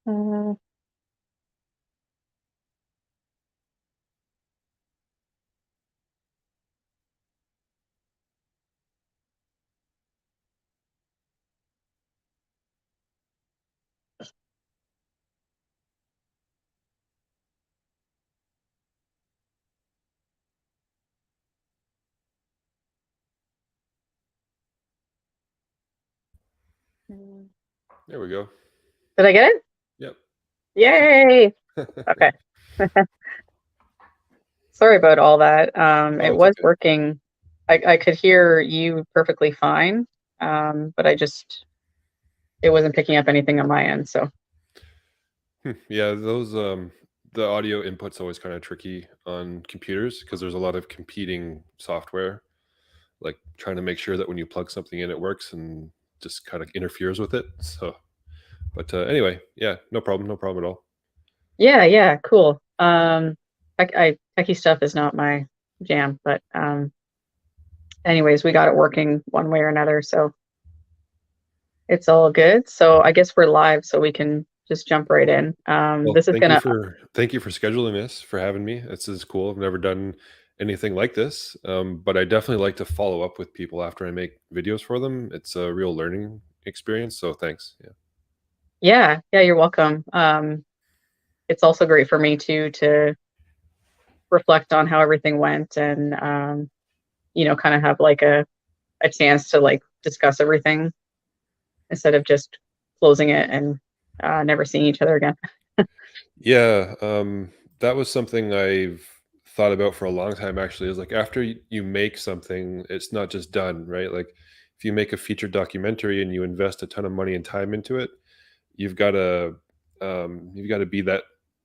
Uh, mm, There we go. did I get it? Yep. Yay! Okay. Sorry about all that. Oh, It it's was okay. working. I could hear you perfectly fine, but it wasn't picking up anything on my end. So Yeah, those the audio input's always kind of tricky on computers because there's a lot of competing software, like trying to make sure that when you plug something in, it works and just kind of interferes with it. So, but anyway, yeah, no problem, no problem at all. yeah, yeah, cool. Techie stuff is not my jam, but anyways, we got it working one way or another, so it's all good. So I guess we're live, so we can just jump right in. Well, This is gonna, thank you for scheduling this, for having me. This is cool. I've never done anything like this, but I definitely like to follow up with people after I make videos for them. It's a real learning experience. So thanks. Yeah. yeah, yeah, you're welcome. It's also great for me too to reflect on how everything went and kind of have like a chance to like discuss everything instead of just closing it and never seeing each other again. Yeah, that was something I've thought about for a long time actually, is like after you make something, it's not just done, right? Like if you make a feature documentary and you invest a ton of money and time into it, you've got to you've got to be that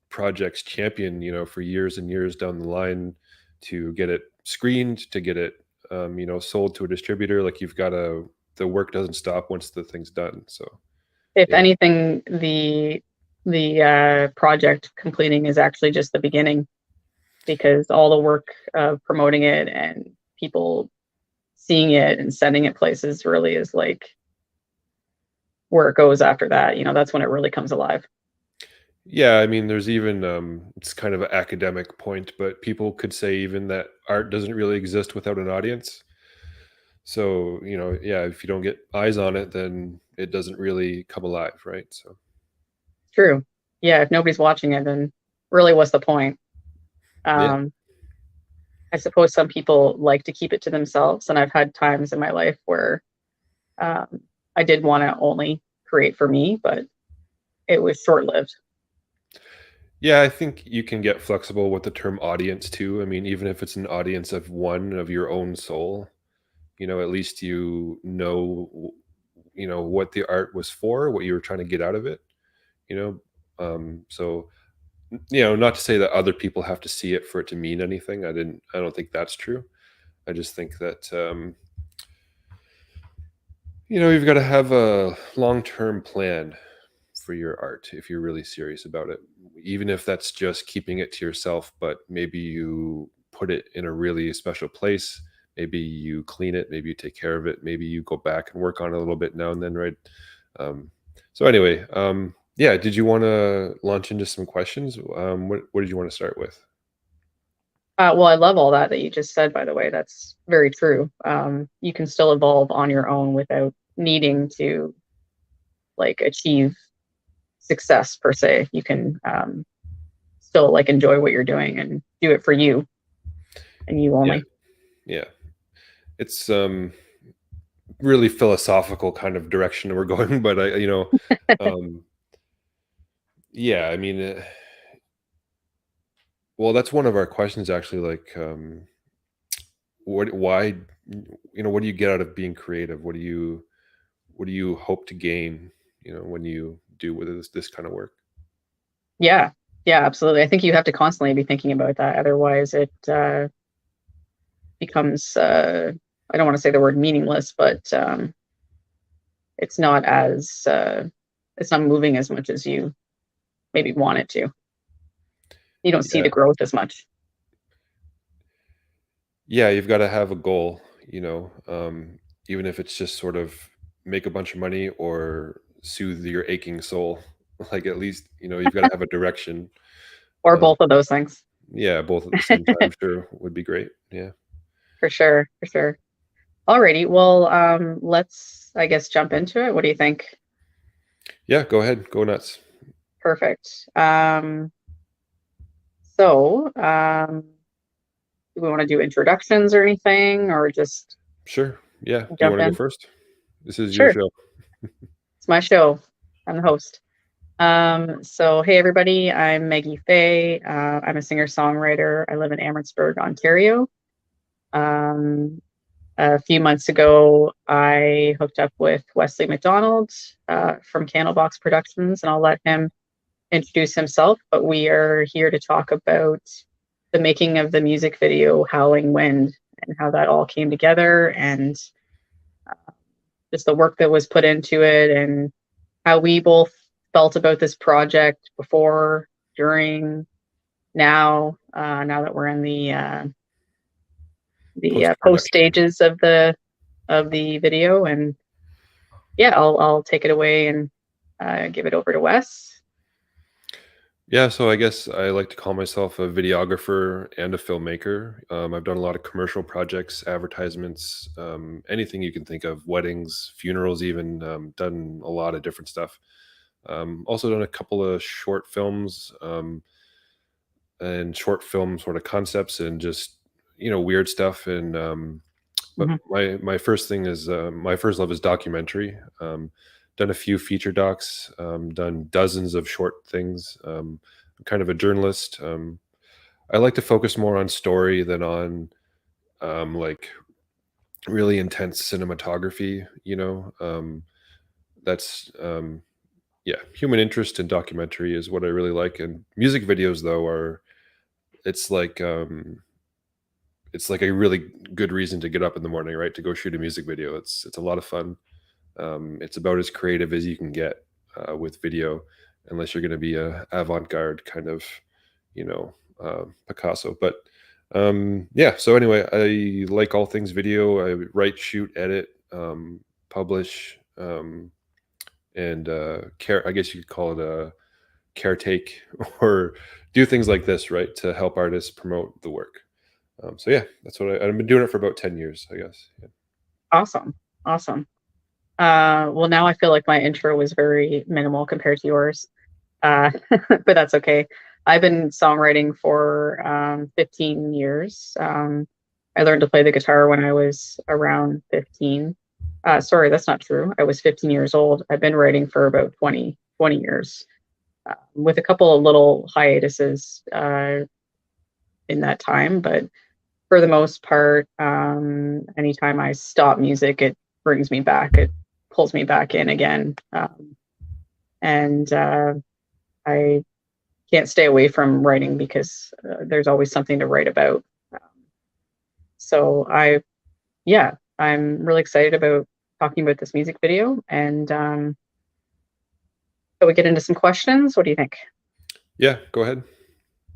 project's champion, for years and years down the line to get it screened, to get it sold to a distributor. Like you've got to the work doesn't stop once the thing's done. So, If yeah. anything, the project completing is actually just the beginning because all the work of promoting it and people seeing it and sending it places really is like where it goes after that. That's when it really comes alive. Yeah, I mean, there's even it's kind of an academic point, but people could say even that art doesn't really exist without an audience. So, yeah, if you don't get eyes on it, then it doesn't really come alive, right? So, True. Yeah, if nobody's watching it, then really what's the point? yeah. Um, I suppose some people like to keep it to themselves, and I've had times in my life where um, I did want to only create for me, but it was short lived. Yeah, I think you can get flexible with the term audience too. I mean, even if it's an audience of one of your own soul, at least what the art was for, what you were trying to get out of it, you know. So not to say that other people have to see it for it to mean anything. I don't think that's true. I just think that you've got to have a long-term plan for your art if you're really serious about it. Even if that's just keeping it to yourself, but maybe you put it in a really special place. Maybe you clean it, maybe you take care of it, maybe you go back and work on it a little bit now and then, right? Um, so anyway, yeah, did you want to launch into some questions? What did you want to start with? Well, I love all that you just said, by the way. That's very true. You can still evolve on your own without needing to like achieve success per se. You can still like enjoy what you're doing and do it for you and you Yeah, only. yeah. It's really philosophical kind of direction we're going, but um, yeah, I mean, well, that's one of our questions actually. Like, why, what do you get out of being creative? What do you hope to gain? When you do with this kind of work. Yeah, yeah, absolutely. I think you have to constantly be thinking about that. Otherwise, it becomes, I don't want to say the word meaningless, but it's not as, it's not moving as much as you maybe want it to. You don't see Yeah, the growth as much. yeah, you've got to have a goal. Even if it's just sort of make a bunch of money or soothe your aching soul. Like, at least, you've gotta have a direction. Or Um, both of those things. yeah, both at the same time, sure, would be great. Yeah. For sure, for sure. Alrighty, well, let's, I guess, jump into it. What do you think? Yeah, go ahead, go nuts. Perfect. So, do we want to do introductions or anything, or just Sure, yeah. Do you jump wanna go in? first? This is your Sure, show. it's my show. I'm the host. So hey everybody, I'm Meggi Faye. I'm a singer-songwriter. I live in Amherstburg, Ontario. Um, a few months ago, I hooked up with Wesley Mcdonald from Candlebox Productions, and I'll let him introduce himself. But we are here to talk about the making of the music video Howling Wind and how that all came together, and just the work that was put into it, and how we both felt about this project before, during, now that we're in the post Post-production. stages of the video. And yeah, I'll take it away and give it over to Wes. Yeah, so I guess I like to call myself a videographer and a filmmaker. I've done a lot of commercial projects, advertisements, anything you can think of, weddings, funerals, even done a lot of different stuff. Also done a couple of short films and short film sort of concepts and just weird stuff. And but Mhm. my first thing is my first love is documentary. Done a few feature docs, done dozens of short things. I'm kind of a journalist. I like to focus more on story than on like really intense cinematography. That's yeah, human interest in documentary is what I really like. And music videos, though, are it's like um, it's like a really good reason to get up in the morning, right? To go shoot a music video. It's a lot of fun. It's about as creative as you can get with video, unless you're going to be a avant-garde kind of, Picasso. But yeah. So anyway, I like all things video. I write, shoot, edit, publish, and care. I guess you could call it a caretake or do things like this, right, to help artists promote the work. So yeah, that's what I've been doing it for about 10 years, I guess. Yeah. Awesome, awesome. Well, now I feel like my intro was very minimal compared to yours, but that's okay. I've been songwriting for 15 years. I learned to play the guitar when I was around 15. Sorry, that's not true. I was 15 years old. I've been writing for about 20 years, with a couple of little hiatuses in that time. But for the most part, anytime I stop music, it brings me back. It pulls me back in again. And I can't stay away from writing because there's always something to write about. Um, so yeah, I'm really excited about talking about this music video. And so we get into some questions. What do you think? Yeah, go ahead.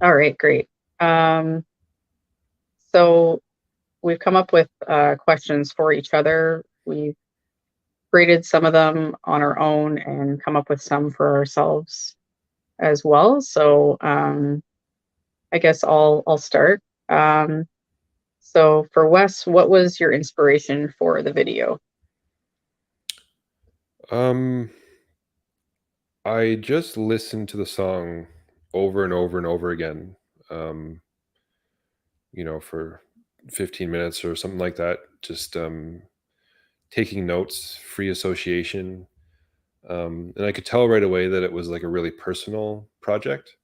All right, great. Um, so we've come up with questions for each other. We've created some of them on our own and come up with some for ourselves as well. So I guess I'll start. Um, so for Wes, what was your inspiration for the video? Um, I just listened to the song over and over and over again, um, for 15 minutes or something like that. Just taking notes, free association. And I could tell right away that it was like a really personal project,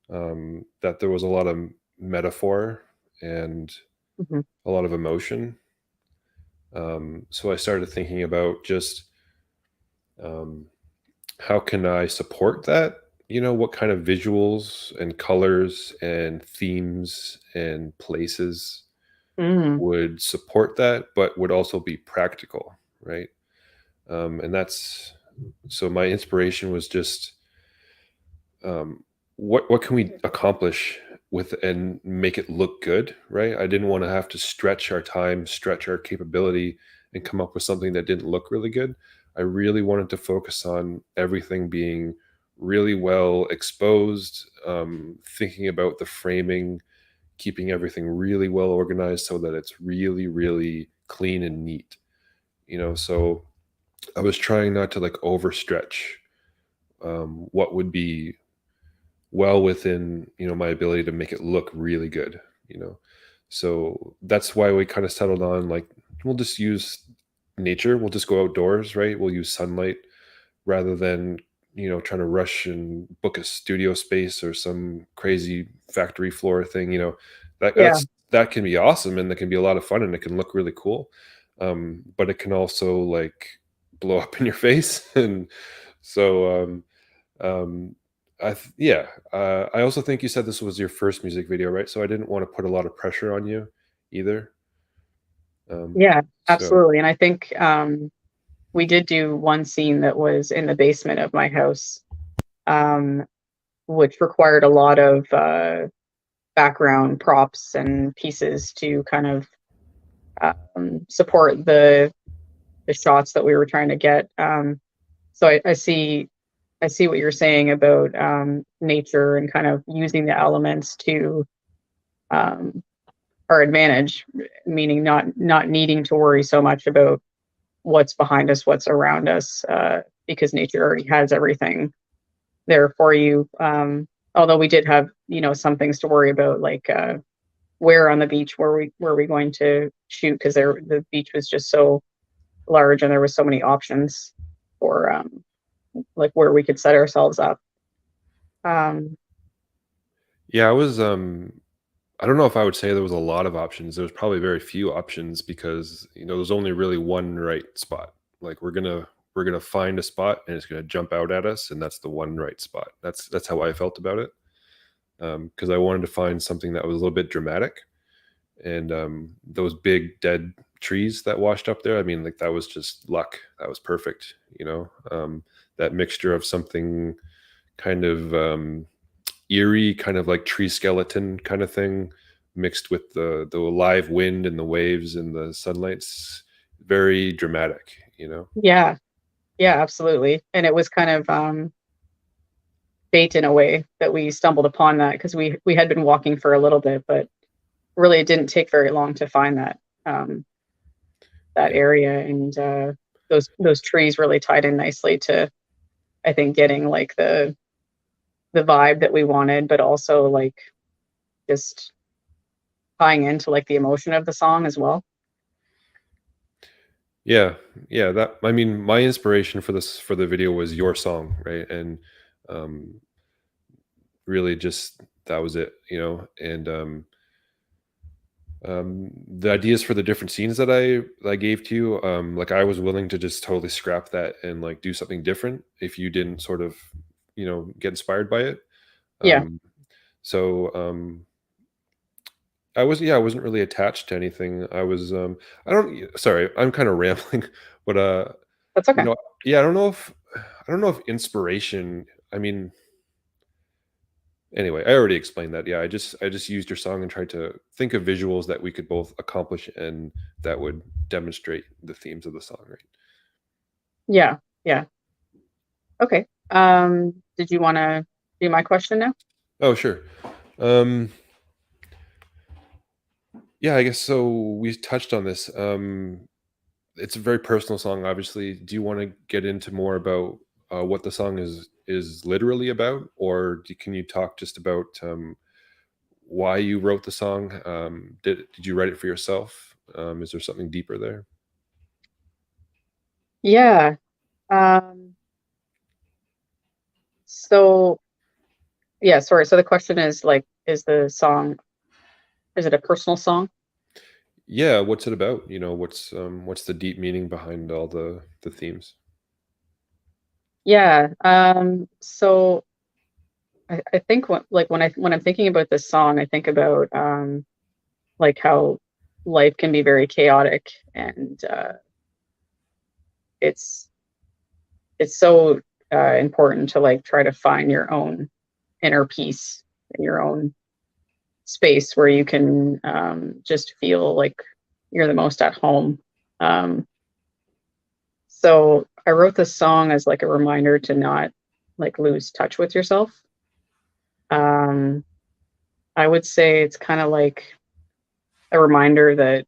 that there was a lot of metaphor and Mhm. a lot of emotion. So I started thinking about just um, how can I support that? What kind of visuals and colors and themes and places Mm, would support that, but would also be practical, right? And that's so my inspiration was just what can we accomplish with and make it look good, right? I didn't want to have to stretch our time, stretch our capability, and come up with something that didn't look really good. I really wanted to focus on everything being really well exposed, thinking about the framing, keeping everything really well organized so that it's really, really clean and neat. So I was trying not to like overstretch what would be well within my ability to make it look really good. you know so that's why we kind of settled on, like, we'll just use nature, we'll just go outdoors, right? We'll use sunlight rather than trying to rush and book a studio space or some crazy factory floor thing. Yeah. That can be awesome, and that can be a lot of fun, and it can look really cool, but it can also like blow up in your face. And so um, yeah. I also think you said this was your first music video, right? So I didn't want to put a lot of pressure on you either. Um, Yeah, so absolutely. And I think we did do one scene that was in the basement of my house, um, which required a lot of background props and pieces to kind of support the shots that we were trying to get. So I see what you're saying about nature and kind of using the elements to um, our advantage, meaning not needing to worry so much about what's behind us, what's around us, because nature already has everything there for you. Although we did have, some things to worry about, like where on the beach were we going to shoot, because the beach was just so large and there was so many options for like where we could set ourselves up. Um, yeah, I don't know if I would say there was a lot of options. There was probably very few options because there's only really one right spot. Like we're gonna find a spot and it's gonna jump out at us, and that's the one right spot. That's how I felt about it. Because I wanted to find something that was a little bit dramatic, and those big dead trees that washed up there. I mean, like, that was just luck. That was perfect. That mixture of something kind of eerie, kind of like tree skeleton kind of thing, mixed with the live wind and the waves and the sunlight's very dramatic. yeah, yeah, absolutely. And it was kind of fate in a way that we stumbled upon that, because we had been walking for a little bit, but really it didn't take very long to find um, that Yeah. area, and those trees really tied in nicely to, I think, getting like the vibe that we wanted, but also like just tying into like the emotion of the song as well. Yeah, yeah. That I mean, my inspiration for the video was your song, right? And um, really, just that was it. And the ideas for the different scenes that I gave to you, like, I was willing to just totally scrap that and like do something different if you didn't sort of get inspired by it. Yeah, Um, so I wasn't really attached to anything. I don't sorry, I'm kind of rambling, but that's you okay. know, yeah, I don't know if inspiration, I mean, anyway, I already explained that. Yeah, I just used your song and tried to think of visuals that we could both accomplish and that would demonstrate the themes of the song, right? Yeah, yeah. Okay. Did you want to do my question now? Oh, sure. Um, yeah, I guess so. We touched on this. It's a very personal song, obviously. Do you want to get into more about what the song is literally about, or can you talk just about why you wrote the song? Did you write it for yourself? Is there something deeper there? Yeah. Um, so yeah, sorry. So the question is like, is it a personal song? Yeah, what's it about? What's the deep meaning behind all the themes? Yeah. So I think when I'm thinking about this song, I think about like how life can be very chaotic, and it's it's so important to like try to find your own inner peace in your own space where you can just feel like you're the most at home. Um, so I wrote this song as like a reminder to not like lose touch with yourself. Um, I would say it's kind of like a reminder that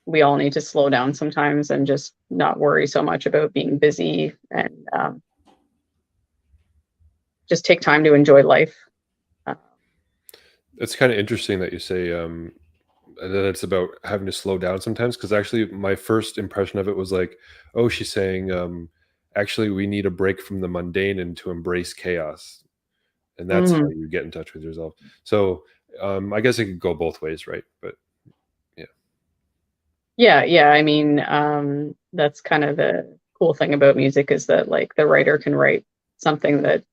we all need to slow down sometimes and just not worry so much about being busy, and just take time to enjoy life. Uh, It's kind of interesting that you say that it's about having to slow down sometimes, because actually my first impression of it was like, oh, she's saying actually we need a break from the mundane and to embrace chaos, and that's how mhm. you get in touch with yourself. So I guess it could go both ways, right? But yeah. Yeah, yeah. I mean, that's kind of the cool thing about music is that like the writer can write something that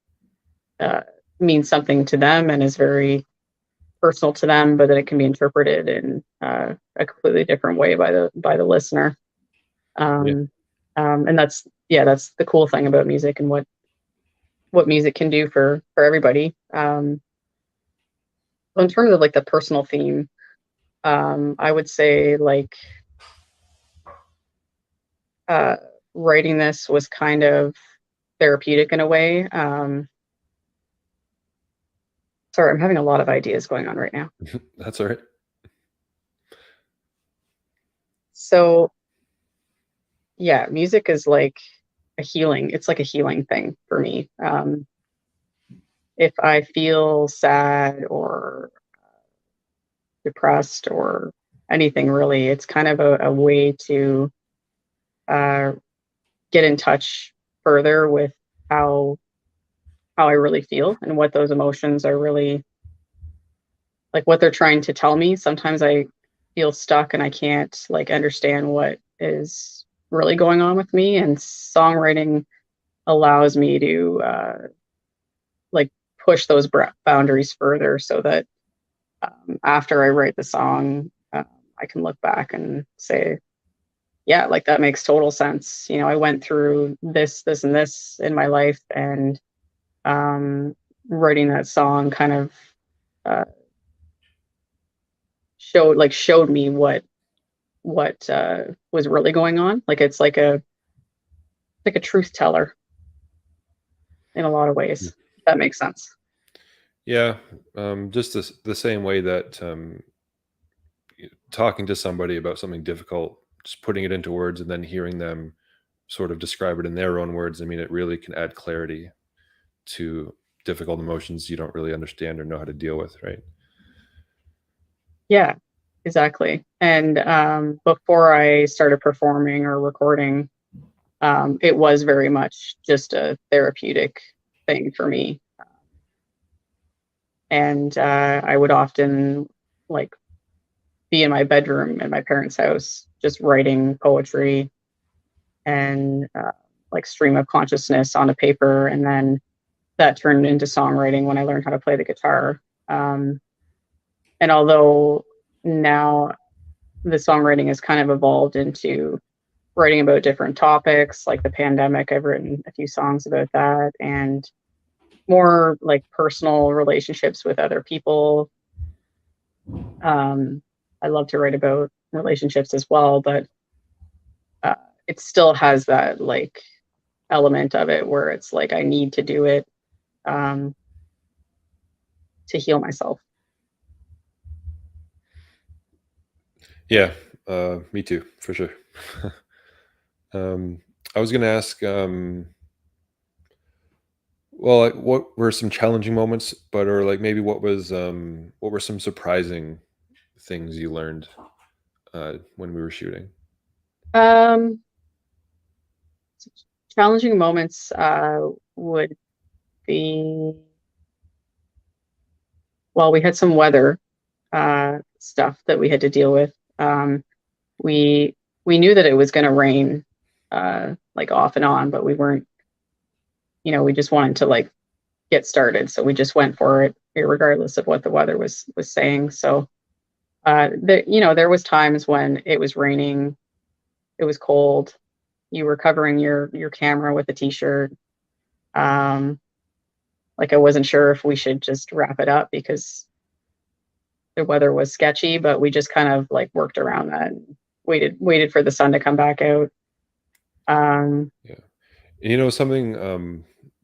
uh, means something to them and is very personal to them, but then it can be interpreted in a completely different way by the listener. Yeah. Um, and that's yeah, that's the cool thing about music and what music can do for everybody. In terms of like the personal theme, I would say like uh, writing this was kind of therapeutic in a way. Sorry, I'm having a lot of ideas going on right now. That's all right. So yeah, music is like a healing. It's like a healing thing for me. If I feel sad or depressed or anything really, it's kind of a way to uh, get in touch further with how how I really feel and what those emotions are really like what they're trying to tell me. Sometimes I feel stuck and I can't like understand what is really going on with me, and songwriting allows me to like push those boundaries further so that after I write the song, I can look back and say, yeah, like that makes total sense. You know, I went through this, and this in my life, and um, writing that song kind of uh, showed me what was really going on. Like it's like a truth teller in a lot of ways. If that makes sense. Yeah, just the same way that talking to somebody about something difficult, just putting it into words and then hearing them sort of describe it in their own words. I mean, it really can add clarity to difficult emotions you don't really understand or know how to deal with, right? Yeah, exactly. And before I started performing or recording, it was very much just a therapeutic thing for me. And I would often like be in my bedroom in my parents' house, just writing poetry and like stream of consciousness on a paper. And then that turned into songwriting when I learned how to play the guitar. Um, and although now the songwriting has kind of evolved into writing about different topics like the pandemic, I've written a few songs about that, and more like personal relationships with other people. Um, I love to write about relationships as well, but uh, it still has that like element of it where it's like I need to do it um, to heal myself. Yeah, me too, for sure. um, I was going to ask, well, like, what were some challenging moments, but or like maybe what were some surprising things you learned when we were shooting? Um, Challenging moments would be well, we had some weather stuff that we had to deal with. We we knew that it was going to rain like off and on, but we weren't. You know, we just wanted to like get started, so we just went for it, regardless of what the weather was saying. So, you know, there was times when it was raining, it was cold. You were covering your camera with a t-shirt. Um, like I wasn't sure if we should just wrap it up because the weather was sketchy, but we just kind of like worked around that and waited for the sun to come back out. Um, Yeah. And, you know, something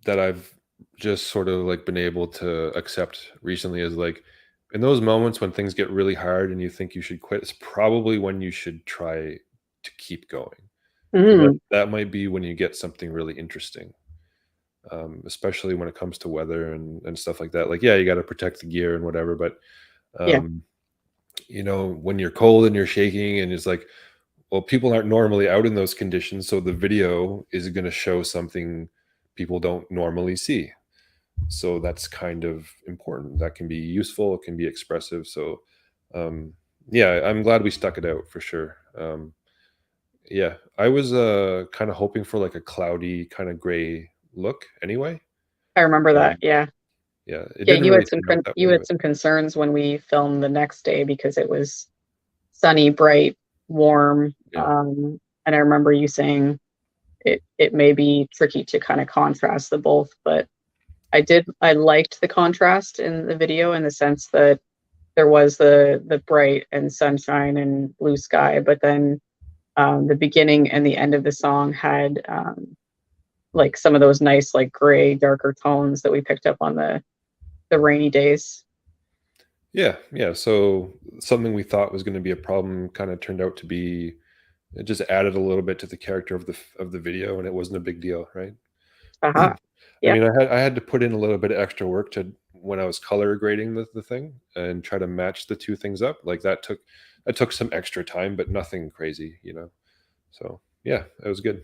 that I've just sort of like been able to accept recently is like in those moments when things get really hard and you think you should quit, it's probably when you should try to keep going. Because Mm, that might be when you get something really interesting, especially when it comes to weather and stuff like that. Like, yeah, you got to protect the gear and whatever, but yeah. um, when you're cold and you're shaking and it's like, well, people aren't normally out in those conditions, so the video is going to show something people don't normally see. So that's kind of important. That can be useful, it can be expressive. So, um, yeah, I'm glad we stuck it out for sure. Yeah, I was kind of hoping for like a cloudy, kind of gray look anyway. I remember that. Um, Yeah. yeah, it Yeah, didn't really turn out that you way, had but some concerns when we filmed the next day because it was sunny, bright, warm. yeah. And I remember you saying it may be tricky to kind of contrast the both, but I liked the contrast in the video in the sense that there was the bright and sunshine and blue sky, but then the beginning and the end of the song had like some of those nice like gray, darker tones that we picked up on the rainy days. Yeah, yeah. So something we thought was going to be a problem kind of turned out to be it just added a little bit to the character of the video, and it wasn't a big deal, right? Aha. I Yeah. mean, I had to put in a little bit of extra work to when I was color grading the thing and try to match the 2 things up. Like that took some extra time, but nothing crazy. So, yeah, it was good.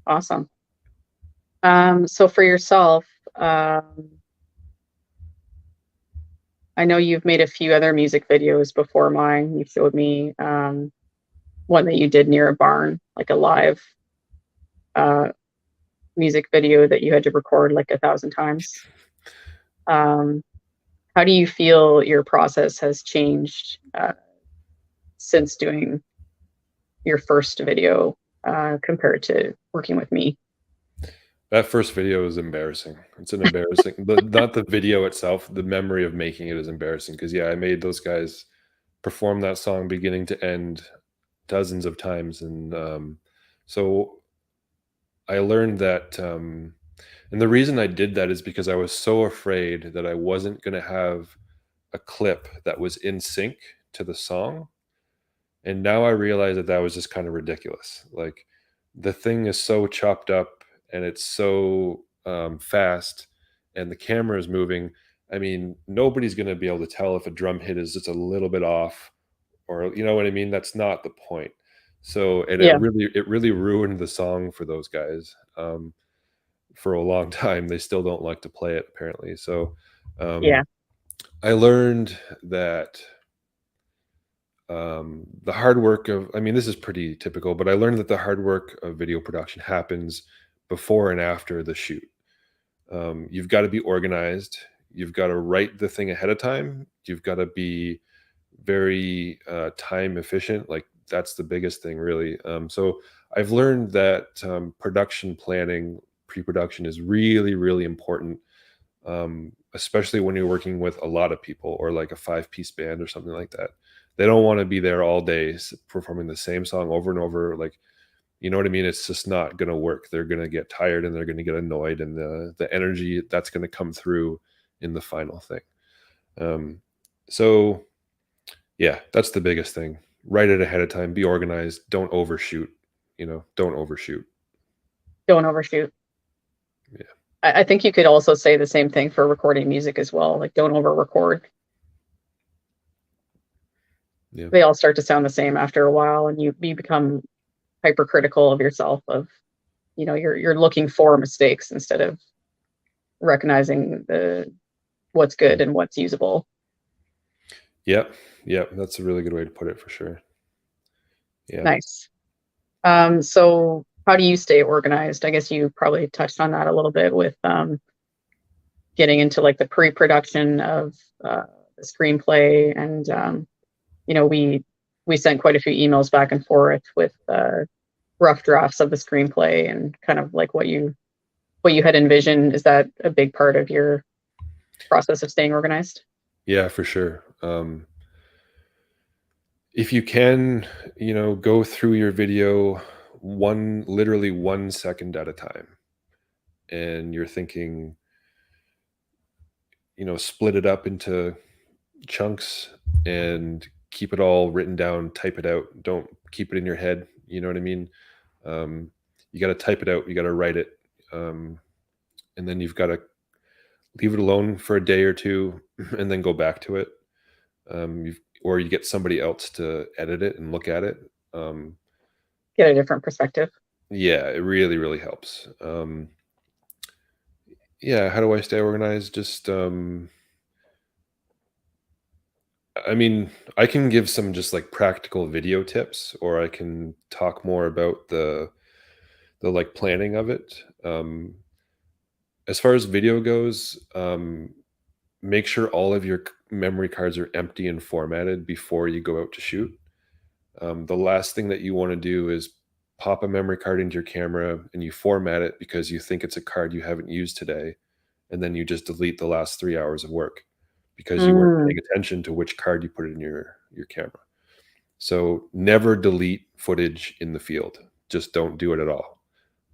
Awesome. So for yourself, I know you've made a few other music videos before mine. You showed me one that you did near a barn, like a live uh, music video that you had to record like 1,000 times. Um, how do you feel your process has changed since doing your first video compared to working with me? That first video is embarrassing. It's an embarrassing not the video itself, the memory of making it is embarrassing because yeah, I made those guys perform that song beginning to end dozens of times, and, so I learned that, and the reason I did that is because I was so afraid that I wasn't gonna have a clip that was in sync to the song, and now I realize that that was just kinda ridiculous. Like, the thing is so chopped up and it's so, fast, and the camera is moving. I mean, nobody's gonna be able to tell if a drum hit is just a little bit off or you know what I mean? That's not the point. So, and it Yeah, really ruined the song for those guys, for a long time. They still don't like to play it apparently. So, yeah, um, I learned that, the hard work of I mean, this is pretty typical, but I learned that the hard work of video production happens before and after the shoot. You've got to be organized. You've got to write the thing ahead of time. You've got to be very time efficient. Like that's the biggest thing, really. So I've learned that production planning, pre-production is really, really important, especially when you're working with a lot of people or like a five-piece band or something like that. They don't want to be there all day performing the same song over and over. Like, you know what I mean? It's just not going to work. They're going to get tired and they're going to get annoyed, and the energy that's going to come through in the final thing. Um, so yeah, that's the biggest thing. Write it ahead of time, be organized, don't overshoot, don't overshoot. don't overshoot. Yeah. I think you could also say the same thing for recording music as well. Like, don't over record. Yeah. They all start to sound the same after a while, and you become hypercritical of yourself. Of you're looking for mistakes instead of recognizing the what's good and what's usable. Yep. Yep. That's a really good way to put it for sure. Yeah. Nice. So how do you stay organized? I guess you probably touched on that a little bit with getting into like the pre-production of the screenplay, and we sent quite a few emails back and forth with rough drafts of the screenplay and kind of like what you had envisioned. Is that a big part of your process of staying organized? Yeah, for sure. If you can, go through your video literally 1 second at a time and you're thinking, split it up into chunks and keep it all written down, type it out. Don't keep it in your head. You know what I mean? Um, you got to type it out. You got to write it. And then you've got to leave it alone for a day or two and then go back to it. Or you get somebody else to edit it and look at it. Um, Get a different perspective. yeah, it really, really helps. Yeah, how do I stay organized? Just, I mean, I can give some just like practical video tips, or I can talk more about the like planning of it. As far as video goes, make sure all of your memory cards are empty and formatted before you go out to shoot. The last thing that you want to do is pop a memory card into your camera and you format it because you think it's a card you haven't used today, and then you just delete the last 3 hours of work because you weren't Mm, paying attention to which card you put in your camera. So never delete footage in the field. Just don't do it at all.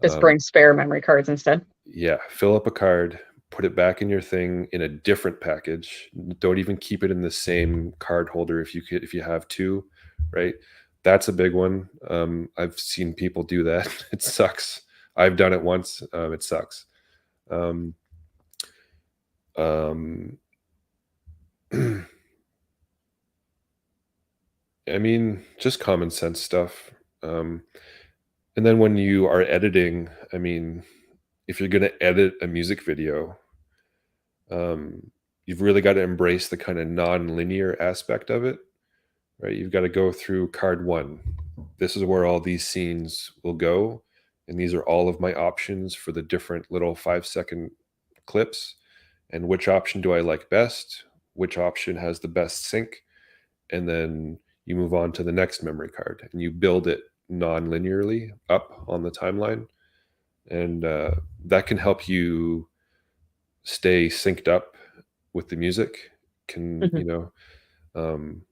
just Um, bring spare memory cards instead. yeah, fill up a card, put it back in your thing in a different package. Don't even keep it in the same card holder if you have two, right? That's a big one. I've seen people do that. It sucks. I've done it once. It sucks. Um, um, I mean, just common sense stuff. Um, and then when you are editing, I mean, if you're going to edit a music video, you've really got to embrace the kind of non-linear aspect of it, right? You've got to go through card one. This is where all these scenes will go, and these are all of my options for the different little 5-second clips. And which option do I like best? Which option has the best sync? And then you move on to the next memory card, and you build it non-linearly up on the timeline, and that can help you stay synced up with the music. Can Mhm. um,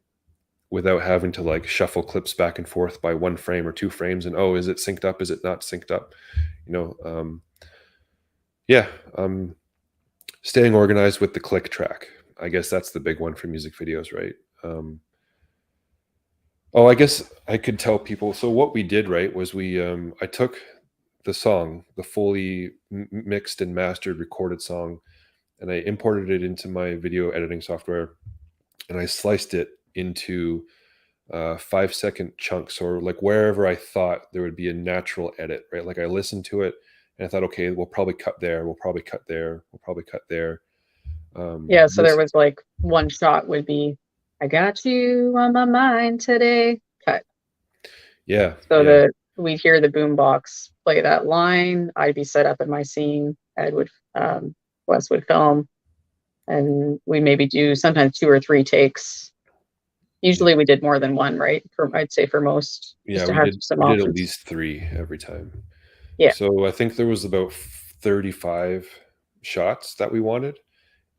without having to like shuffle clips back and forth by 1 frame or 2 frames, and oh, is it synced up, is it not synced up, you know um, yeah. Staying organized with the click track, I guess that's the big one for music videos, right? Oh, I guess I could tell people. So what we did, right, was I took the song, the fully mixed and mastered recorded song, and I imported it into my video editing software, and I sliced it into 5-second chunks, or like wherever I thought there would be a natural edit, right? Like I listened to it and I thought, okay, we'll probably cut there, we'll probably cut there, we'll probably cut there. Yeah, so there This, was like one shot would be, I got you on my mind today. Cut. yeah, So yeah, that we'd hear the boombox play that line. I'd be set up in my scene. Ed would, Wes would film, and we maybe do sometimes 2 or 3 takes. yeah, Usually we did more than one, right? I'd say for most, just yeah. to We have did some we did at options. least three every time. Yeah. So I think there was about 35 shots that we wanted,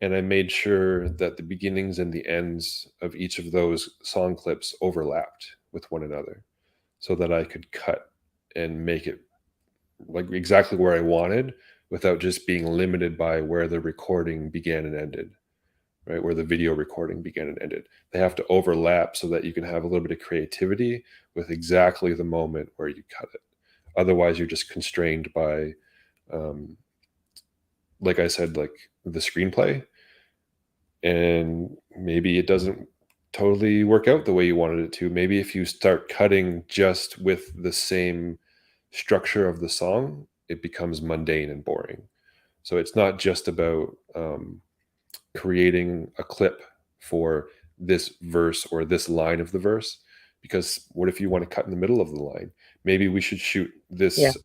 and I made sure that the beginnings and the ends of each of those song clips overlapped with one another, so that I could cut and make it like exactly where I wanted without just being limited by where the recording began and ended, right? Where the video recording began and ended. They have to overlap so that you can have a little bit of creativity with exactly the moment where you cut it. Otherwise, you're just constrained by, um, like I said, like the screenplay, and maybe it doesn't totally work out the way you wanted it to. Maybe if you start cutting just with the same structure of the song, it becomes mundane and boring. So it's not just about creating a clip for this verse or this line of the verse, because what if you want to cut in the middle of the line? Maybe we should shoot Yeah. this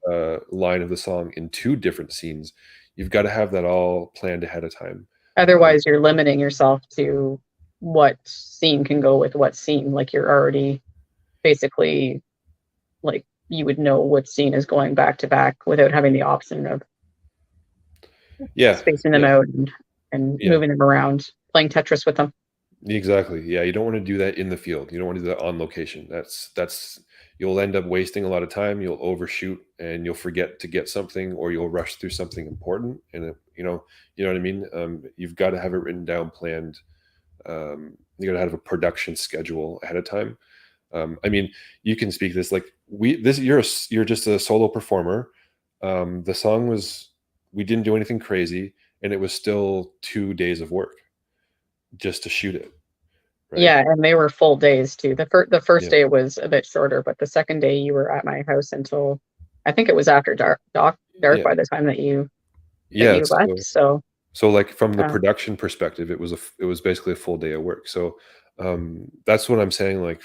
line of the song in two different scenes. You've got to have that all planned ahead of time. um, Otherwise, you're limiting yourself to what scene can go with what scene. Like you're already basically like you would know what scene is going back to back without having the option of yeah, spacing them yeah, out and yeah, moving them around, playing Tetris with them. exactly. Yeah, you don't want to do that in the field. You don't want to do that on location. That's you'll end up wasting a lot of time, you'll overshoot, and you'll forget to get something, or you'll rush through something important. And you know what I mean. You've got to have it written down, planned. You got to have a production schedule ahead of time. I mean, you can speak this like you're just a solo performer. The song was we didn't do anything crazy, and it was still 2 days of work just to shoot it, right? Yeah, and they were full days too. The first Yeah, day was a bit shorter, but the second day you were at my house until I think it was after dark yeah, by the time that yeah. you left. So So, like, from the uh, production perspective, it was basically a full day of work. So, that's what I'm saying, like,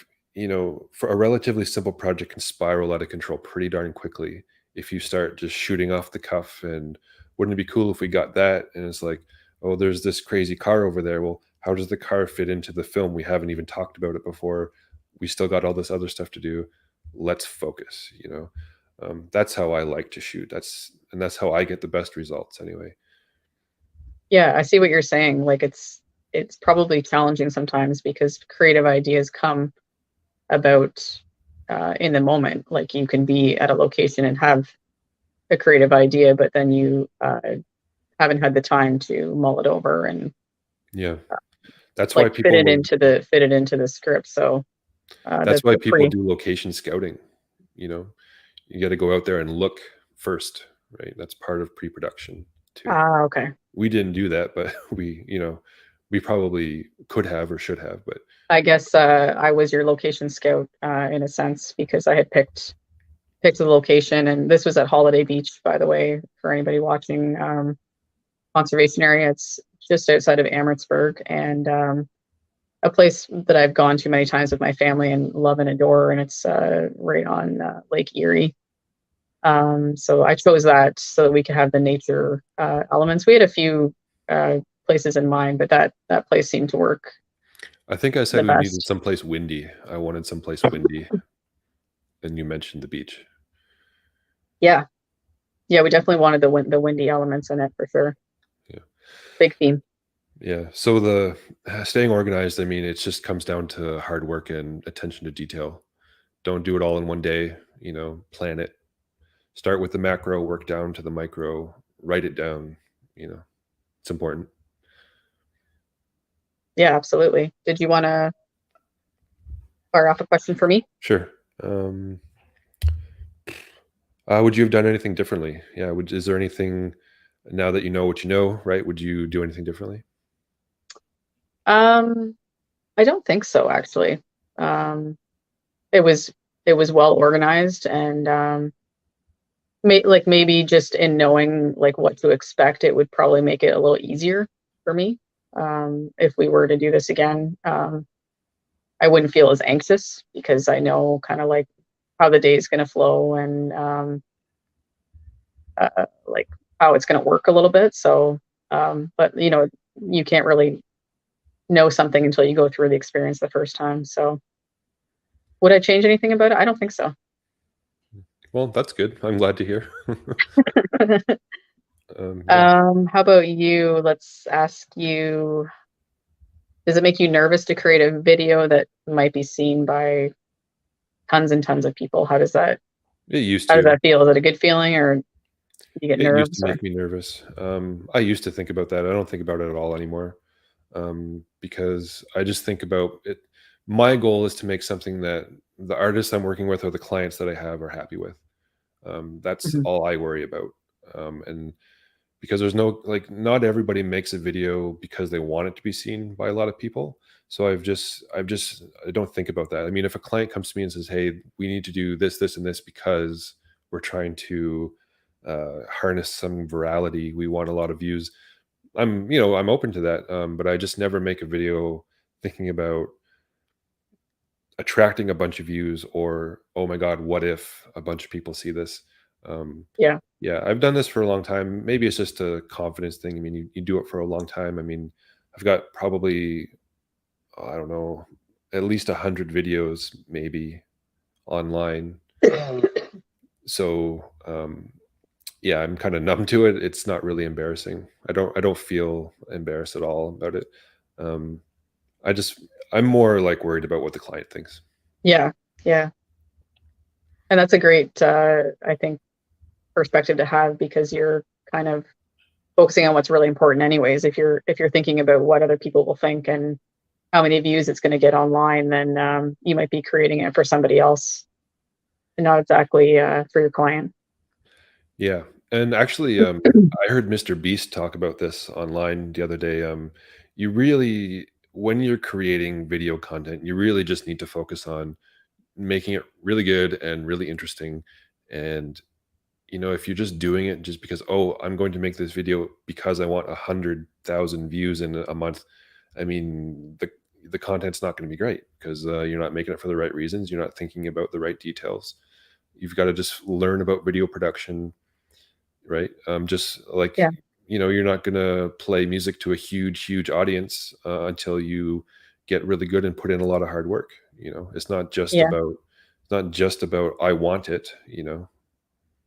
for a relatively simple project can spiral out of control pretty darn quickly if you start just shooting off the cuff, and, "Wouldn't it be cool if we got that?" And it's like, "Oh, there's this crazy car over there." Well, how does the car fit into the film? We haven't even talked about it before. We still got all this other stuff to do. Let's focus, you know? That's how I like to shoot. That's how I get the best results anyway. yeah, I see what you're saying. Like it's probably challenging sometimes because creative ideas come about in the moment. Like you can be at a location and have a creative idea, but then you haven't had the time to mull it over and Yeah. That's why fit it into the script. So that's why the people pre do location scouting, you know? You gotta go out there and look first, right? That's part of pre-production too. okay. We didn't do that, but we probably could have or should have, but I guess I was your location scout in a sense because I had picked the location, and this was at Holiday Beach, by the way, for anybody watching. Conservation area. It's just outside of Amhertsburg, and a place that I've gone to many times with my family and love and adore. And it's right on Lake Erie. So I chose that so that we could have the nature elements. We had a few places in mind, but that place seemed to work I think I the said we needed best. someplace windy. I wanted someplace windy, and you mentioned the beach. Yeah, yeah, we definitely wanted the windy elements in it for sure. Yeah. Big theme. Yeah. So the staying organized, I mean, it just comes down to hard work and attention to detail. Don't do it all in one day, plan it. Start with the macro, work down to the micro, write it down, you know. It's important. Yeah, absolutely. Did you want to fire off a question for me? Sure. Um, would you have done anything differently? Yeah. Is there anything now that you know what you know, right? Would you do anything differently? Um, I don't think so, actually. Um, it was it was well organized, and like maybe just in knowing like what to expect, it would probably make it a little easier for me if we were to do this again. I wouldn't feel as anxious because I know kind of like how the day is going to flow and like how it's going to work a little bit. So, but you can't really know something until you go through the experience the first time. So, would I change anything about it? I don't think so. Well, that's good. I'm glad to hear. Yeah. How about you? Let's ask you, does it make you nervous to create a video that might be seen by tons and tons of people? It used How does to. that feel? Is it a good feeling or you get It used to nerves or make me nervous. I used to think about that. I don't think about it at all anymore, because I just think about it. My goal is to make something that the artists I'm working with or the clients that I have are happy with. That's Mhm. all I worry about. And because there's no like not everybody makes a video because they want it to be seen by a lot of people. So I don't think about that. I mean, if a client comes to me and says, "Hey, we need to do this, this, and this because we're trying to harness some virality. We want a lot of views." I'm open to that. But I just never make a video thinking about attracting a bunch of views or, oh my God, what if a bunch of people see this? Um, Yeah. yeah, I've done this for a long time. Maybe it's just a confidence thing. I mean, you do it for a long time. I mean, I've got probably, I don't know, at least 100 videos maybe online. So yeah, I'm kind of numb to it. It's not really embarrassing. I don't feel embarrassed at all about it. Um, I just I'm more like worried about what the client thinks. Yeah. Yeah. And that's a great, I think, perspective to have, because you're kind of focusing on what's really important anyways. If you're thinking about what other people will think and how many views it's going to get online, then you might be creating it for somebody else and not exactly for your client. Yeah, and actually, I heard Mr. Beast talk about this online the other day. You really, when you're creating video content, you really just need to focus on making it really good and really interesting. And if you're just doing it just because, oh, I'm going to make this video because I want 100,000 views in a month, I mean, the content's not going to be great because you're not making it for the right reasons. You're not thinking about the right details. You've got to just learn about video production, right? Just like, Yeah, you're not gonna play music to a huge, huge audience until you get really good and put in a lot of hard work. yeah. It's not just about I want it.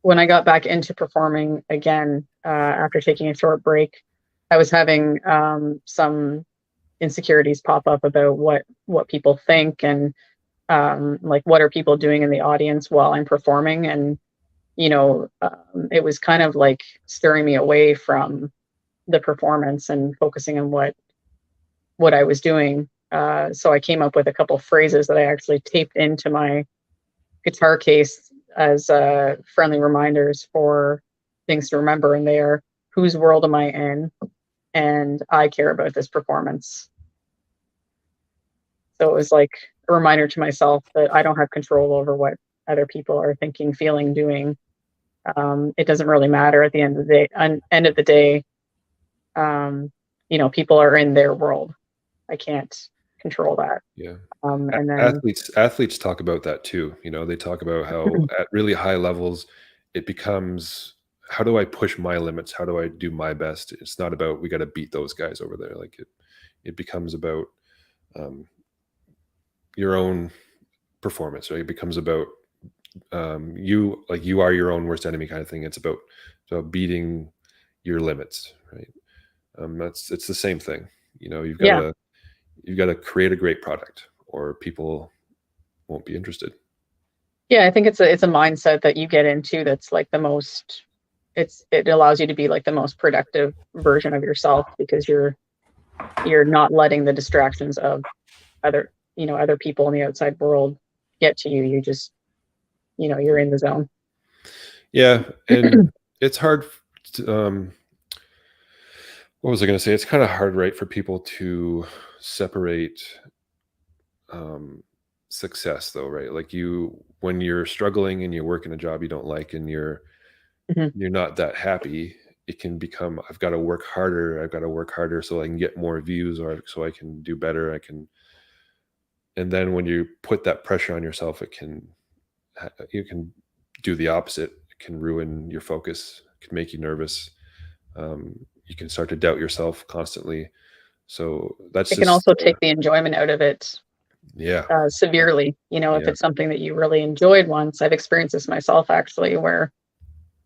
When I got back into performing again after taking a short break, I was having some insecurities pop up about what people think, and like what are people doing in the audience while I'm performing. And it was kind of like stirring me away from the performance and focusing on what I was doing. So I came up with a couple phrases that I actually taped into my guitar case as friendly reminders for things to remember. And they are, whose world am I in? And I care about this performance. So it was like a reminder to myself that I don't have control over what other people are thinking, feeling, doing. It doesn't really matter at the end of the day. End of the day, um, people are in their world. I can't control that. Yeah. And then, Athletes talk about that too. They talk about how at really high levels, it becomes, how do I push my limits? How do I do my best? It's not about we got to beat those guys over there. Like it becomes about um, your own performance, right? It becomes about you are your own worst enemy kind of thing. It's about beating your limits, right? It's the same thing. You've got yeah, to you've got to create a great product, or people won't be interested. yeah, I think it's a mindset that you get into that's like the most. It allows you to be like the most productive version of yourself, because you're not letting the distractions of other people in the outside world get to you. You just, you're in the zone. Yeah, and it's hard. What was I going to say? It's kind of hard, right, for people to separate um, success, though, right? Like when you're struggling and you work in a job you don't like, and Mhm. you're not that happy, it can become, I've got to work harder. I've got to work harder so I can get more views, or so I can do better. And then when you put that pressure on yourself, you can do the opposite. It can ruin your focus. It can make you nervous. You can start to doubt yourself constantly. So that's It can just also take the enjoyment out of it yeah, severely. If yeah. it's something that you really enjoyed once. I've experienced this myself, actually, where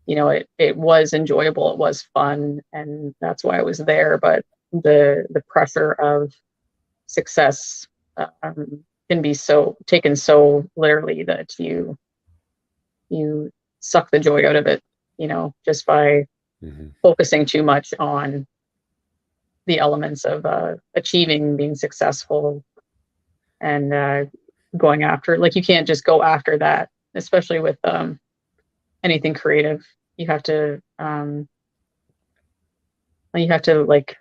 it was enjoyable, it was fun, and that's why I was there. But the pressure of success can be so taken so literally that you suck the joy out of it, just by Mhm. focusing too much on the elements of achieving, being successful, and going after. Like, you can't just go after that, especially with anything creative. You have to like,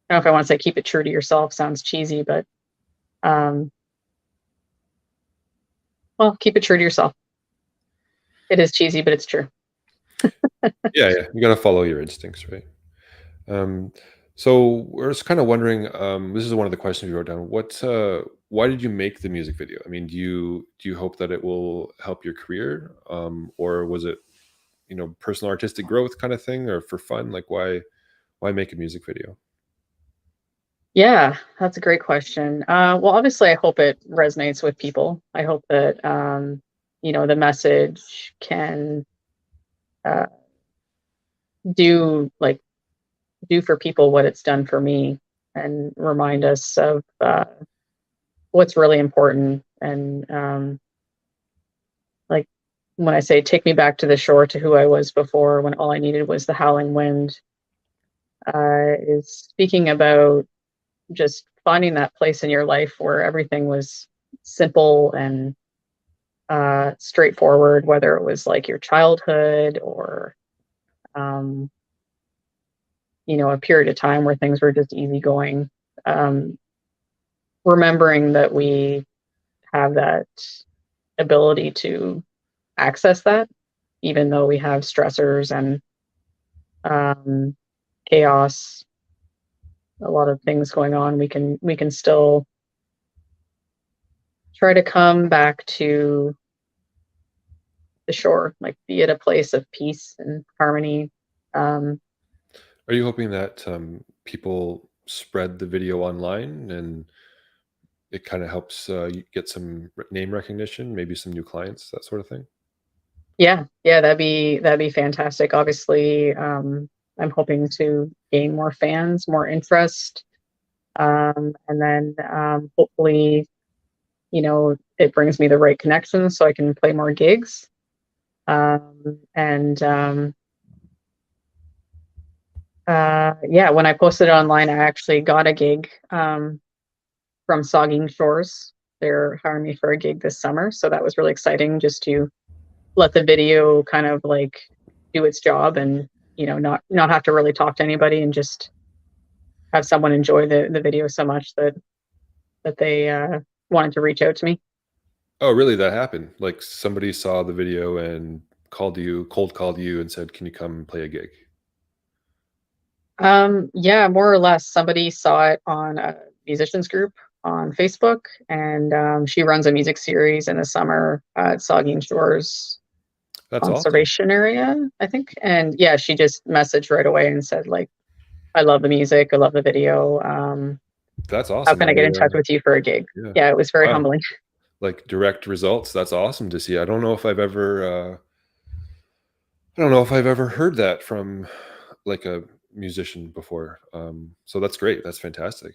I don't know if I want to say keep it true to yourself. Sounds cheesy, but um, well, keep it true to yourself. It is cheesy, but it's true. Yeah, yeah. You got to follow your instincts, right? Um, so we're just kind of wondering. This is one of the questions we wrote down. Why did you make the music video? I mean, do you hope that it will help your career, or was it personal artistic growth kind of thing, or for fun? Like why make a music video? Yeah, that's a great question. Well, obviously, I hope it resonates with people. I hope that the message can uh, do like do for people what it's done for me, and remind us of what's really important. And when I say take me back to the shore to who I was before when all I needed was the howling wind, is speaking about just finding that place in your life where everything was simple and straightforward, whether it was like your childhood or um, a period of time where things were just easygoing. Um, Remembering that we have that ability to access that, even though we have stressors and um, chaos, a lot of things going on, we can still try to come back to the shore, like be at a place of peace and harmony. Um, Are you hoping that people spread the video online and it kind of helps you get some name recognition, maybe some new clients, that sort of thing? yeah, yeah, that'd be fantastic. Obviously, I'm hoping to gain more fans, more interest, and then hopefully, it brings me the right connections so I can play more gigs. And Yeah, when I posted it online, I actually got a gig from Sogging Shores. They're hiring me for a gig this summer, so that was really exciting just to let the video kind of like do its job and not have to really talk to anybody and just have someone enjoy the video so much that they wanted to reach out to me. Oh, really? That happened? Like somebody saw the video and called you, cold called you and said, "Can you come play a gig?" Yeah, more or less. Somebody saw it on a musicians group on Facebook, and she runs a music series in the summer at Saugeen Shores That's awesome. Conservation Area, I think. And yeah, she just messaged right away and said, like, I love the music, I love the video. That's How awesome. can I get in touch with you for a gig? Yeah. Yeah, it was very Wow. humbling. Like direct results. That's awesome to see. I don't know if I've ever I don't know if I've ever heard that from like a musician before. So that's great. That's fantastic.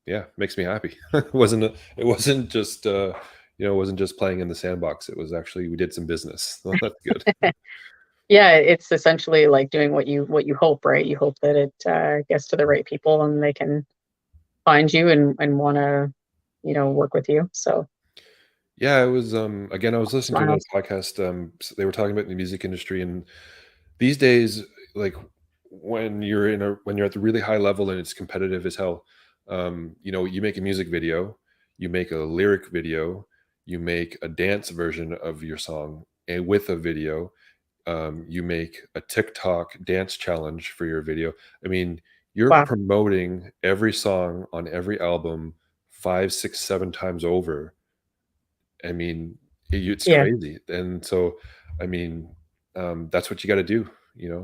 Yeah, makes me happy. It wasn't just it wasn't just playing in the sandbox. It was actually we did some business. So that's good. Yeah, it's essentially like doing what you hope, right? You hope that it gets to the right people and they can find you and want to, work with you. So Yeah, it was again I was listening to another smiles. podcast. They were talking about the music industry and these days, like when you're at the really high level and it's competitive as hell, you make a music video, you make a lyric video, you make a dance version of your song, and with a video, you make a TikTok dance challenge for your video. I mean, you're Wow. promoting every song on every album 5, 6, 7 times over. I mean, it's Yeah. crazy, and so, I mean, that's what you gotta do,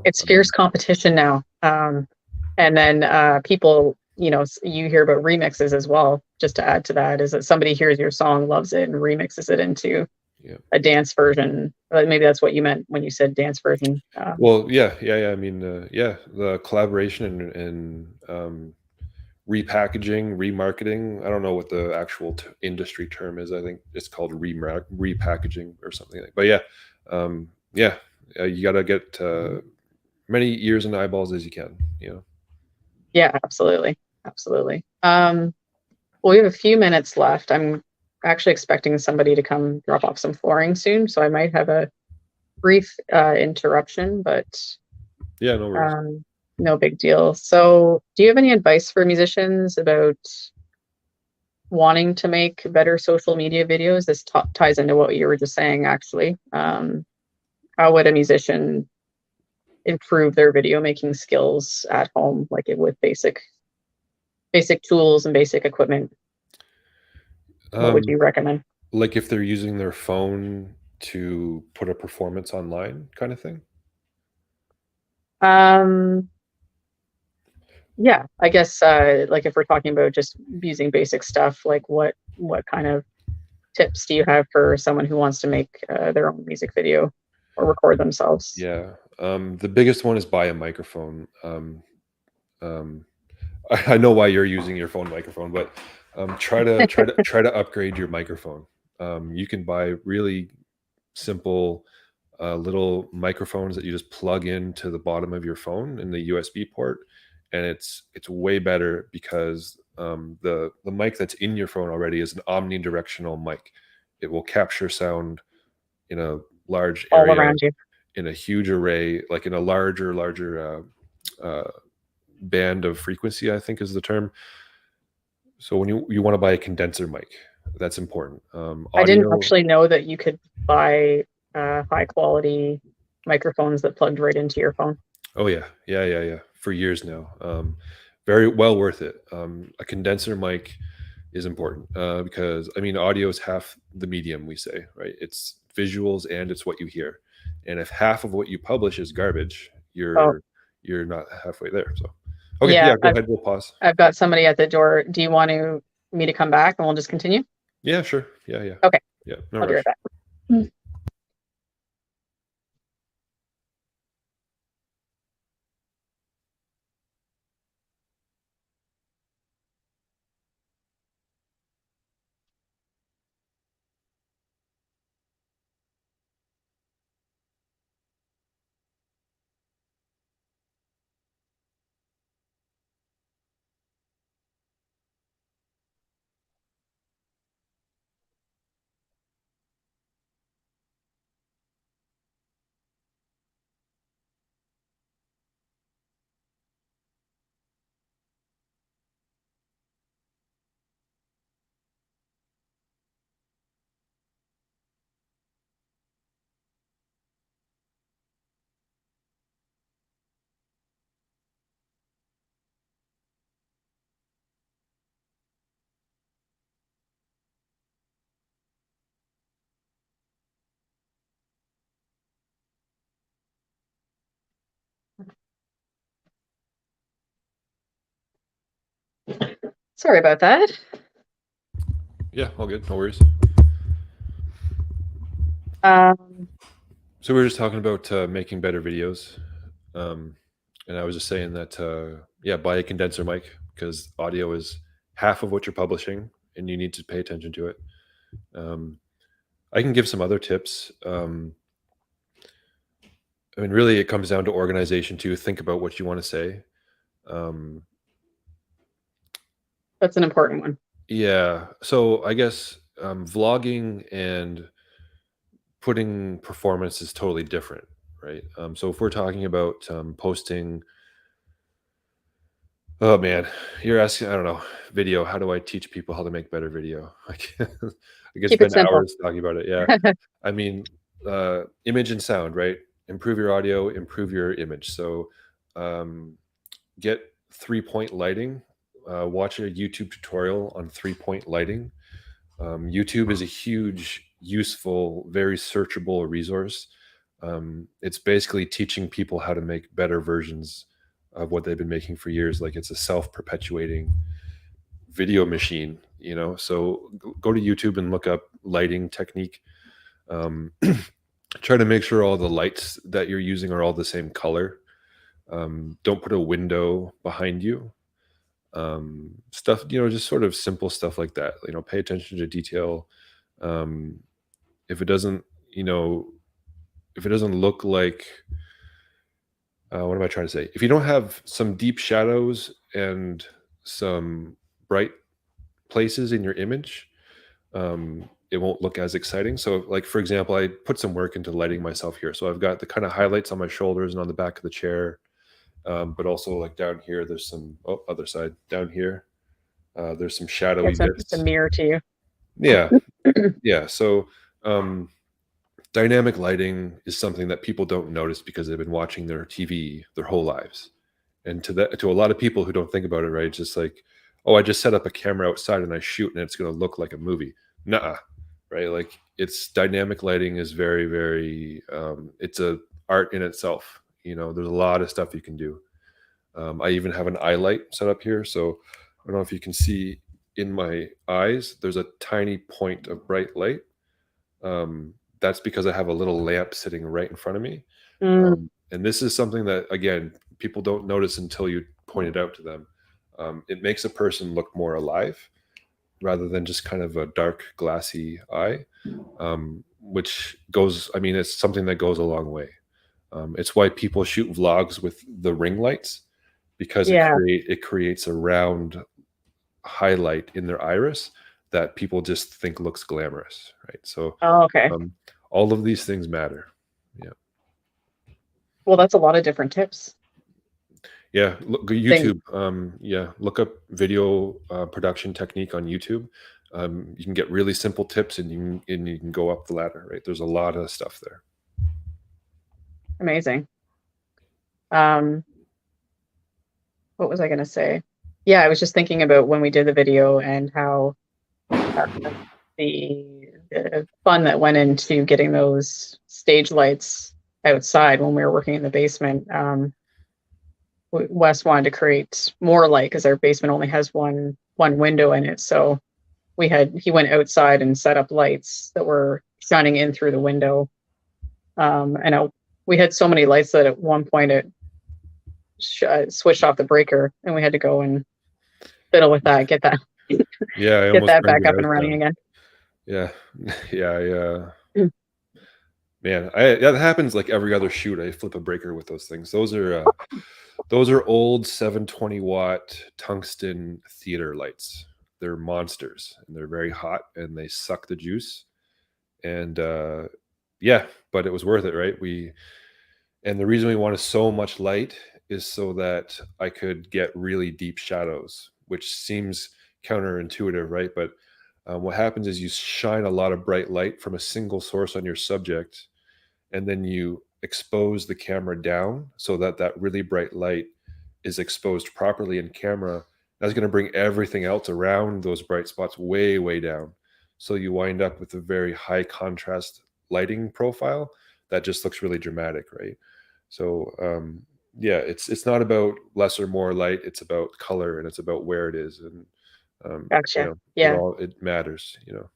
It's fierce competition now. And then people, you hear about remixes as well. Just to add to that, is that somebody hears your song, loves it, and remixes it into yeah. a dance version. Maybe that's what you meant when you said dance version. Well, yeah, yeah, yeah, I mean, yeah, the collaboration and, repackaging, remarketing, I don't know what the actual industry term is, I think it's called repackaging or something like but yeah, you gotta get, many ears and eyeballs as you can. Yeah, absolutely, absolutely. Well, we have a few minutes left. I'm actually expecting somebody to come drop off some flooring soon, so I might have a brief interruption, but Yeah, no worries. um, no big deal. So, do you have any advice for musicians about wanting to make better social media videos? This ties into what you were just saying, actually. How would a musician improve their video making skills at home, like with basic tools and basic equipment? What would Um, you recommend? like if they're using their phone to put a performance online kinda thing? Um, yeah, I guess like if we're talking about just using basic stuff, like what kind of tips do you have for someone who wants to make their own music video or record themselves? Yeah, the biggest one is buy a microphone, um I know why you're using your phone microphone, but try to upgrade your microphone. You can buy really. simple little microphones that you just plug into the bottom of your phone in the USB port, and it's way better because the mic that's in your phone already is an omnidirectional mic. It will capture sound in a large all area, around you. in a huge array, like in a larger band of frequency, I think is the term. So when you want to buy a condenser mic, that's important. I didn't Audio. actually know that you could buy high quality microphones that plugged right into your phone. Oh yeah, yeah. For years now, very well worth it. A condenser mic is important because I mean, audio is half the medium. We say, right? It's visuals and it's what you hear. And if half of what you publish is garbage, Oh, you're not halfway there. So, okay, yeah, yeah, go ahead. We'll pause. I've got somebody at the door. Do you want me to come back and we'll just continue? Yeah, sure. Yeah. Okay, Yeah, no I'll be right rush. back. Sorry about that. Yeah, all good. No worries. Um, So we were just talking about making better videos, um, and I was just saying that yeah, buy a condenser mic because audio is half of what you're publishing, and you need to pay attention to it. Um, I can give some other tips. I mean, really, it comes down to organization too. Think about what you want to say. Um, that's an important one. yeah, so I guess vlogging and putting performance is totally different, right? So if we're talking about posting. Oh man, you're asking, I don't know, video. How do I teach people how to make better video? Like, I could Keep it spend simple. hours talking about it. Yeah. I mean, image and sound, right? Improve your audio, improve your image. So, um, get 3-point lighting. Watch a YouTube tutorial on 3-point lighting. YouTube is a huge, useful, very searchable resource. It's basically teaching people how to make better versions of what they've been making for years. Like it's a self-perpetuating video machine, you know. So go to YouTube and look up lighting technique. Um, try to make sure all the lights that you're using are all the same color. Don't put a window behind you. Stuff, you know, just sort of simple stuff like that. You know, pay attention to detail. Um, if it doesn't, you know, if it doesn't look like, what am I trying to say? If you don't have some deep shadows and some bright places in your image, it won't look as exciting. So, like for example, I put some work into lighting myself here. So I've got the kind of highlights on my shoulders and on the back of the chair, but also like down here, there's some other side down here. There's some shadowy It's a bits. mirror to you. Yeah, yeah. So um, dynamic lighting is something that people don't notice because they've been watching their TV their whole lives. And to a lot of people who don't think about it, right? It's just like, oh, I just set up a camera outside and I shoot and it's going to look like a movie. Nuh-uh, right? Like it's dynamic lighting is very it's a art in itself. You know, there's a lot of stuff you can do. I even have an eye light set up here, so I don't know if you can see in my eyes. There's a tiny point of bright light. That's because I have a little lamp sitting right in front of me. Mm, And this is something that, again, people don't notice until you point it out to them. It makes a person look more alive rather than just kind of a dark, glassy eye. which goes, I mean, it's something that goes a long way. It's why people shoot vlogs with the ring lights, because Yeah. it creates a round highlight in their iris that people just think looks glamorous, right? So Oh, okay. um, all of these things matter. Yeah. Well, that's a lot of different tips. Yeah, look Thing. YouTube. Yeah, look up video production technique on YouTube. You can get really simple tips, and you can go up the ladder. Right, there's a lot of stuff there. Amazing. Um, what was I going to say? Yeah, I was just thinking about when we did the video and how uh, the fun that went into getting those stage lights outside when we were working in the basement. Wes wanted to create more light because our basement only has one window in it. So he went outside and set up lights that were shining in through the window. We had so many lights that at one point it switched off the breaker, and we had to go and fiddle with that, Yeah, I get almost that burned back your up and house running down. again. Yeah, yeah, yeah. Man, yeah, that happens like every other shoot. I flip a breaker with those things. Those are old 720-watt tungsten theater lights. They're monsters, and they're very hot, and they suck the juice. And yeah, but it was worth it, right? And the reason we wanted so much light is so that I could get really deep shadows, which seems counterintuitive, right? But what happens is you shine a lot of bright light from a single source on your subject, and then you expose the camera down so that that really bright light is exposed properly in camera. That's going to bring everything else around those bright spots way, way down. So you wind up with a very high contrast lighting profile that just looks really dramatic, right? So yeah, it's not about less or more light. It's about color, and it's about where it is, and you Gotcha. know, Yeah. it matters. You know.